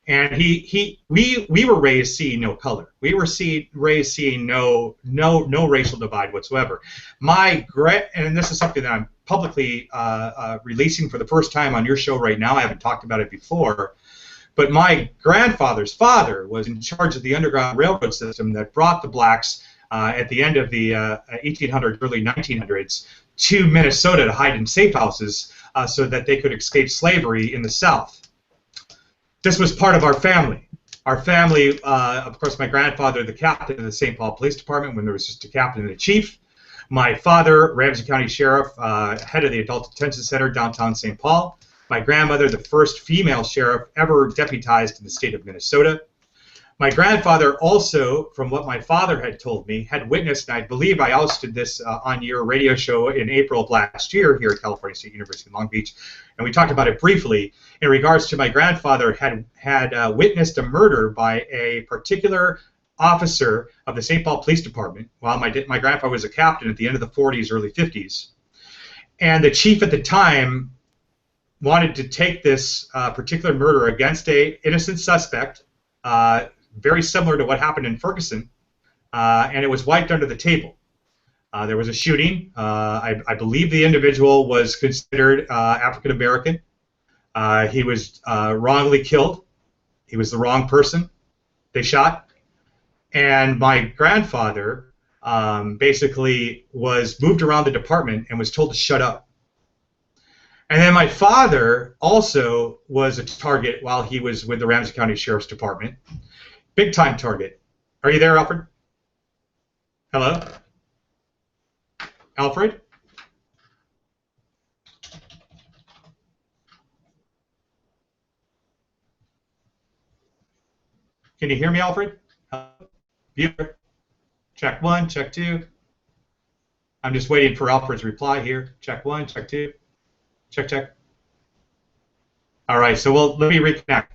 And we were raised seeing no color. We were raised seeing no racial divide whatsoever. And this is something that I'm publicly releasing for the first time on your show right now. I haven't talked about it before. But my grandfather's father was in charge of the Underground Railroad system that brought the blacks at the end of the 1800s, early 1900s, to Minnesota to hide in safe houses so that they could escape slavery in the South. This was part of our family. Our family, of course, my grandfather, the captain of the St. Paul Police Department when there was just a captain and a chief. My father, Ramsey County Sheriff, head of the Adult Detention Center, downtown St. Paul. My grandmother, the first female sheriff ever deputized in the state of Minnesota. My grandfather also, from what my father had told me, had witnessed, and I believe I ousted this on your radio show in April of last year here at California State University in Long Beach, and we talked about it briefly in regards to my grandfather had witnessed a murder by a particular officer of the St. Paul Police Department while my grandfather was a captain at the end of the 40s, early 50s. And the chief at the time wanted to take this particular murder against a innocent suspect, very similar to what happened in Ferguson, and it was wiped under the table. There was a shooting. I believe the individual was considered African American. He was wrongly killed. He was the wrong person they shot. And my grandfather basically was moved around the department and was told to shut up. And then my father also was a target while he was with the Ramsey County Sheriff's Department. Big time target. Are you there, Alfred? Hello? Alfred? Can you hear me, Alfred? Viewer. Check 1, check 2. I'm just waiting for Alfred's reply here. Check 1, check 2. Check, check. All right, so let me reconnect.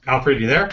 Alfred, you there?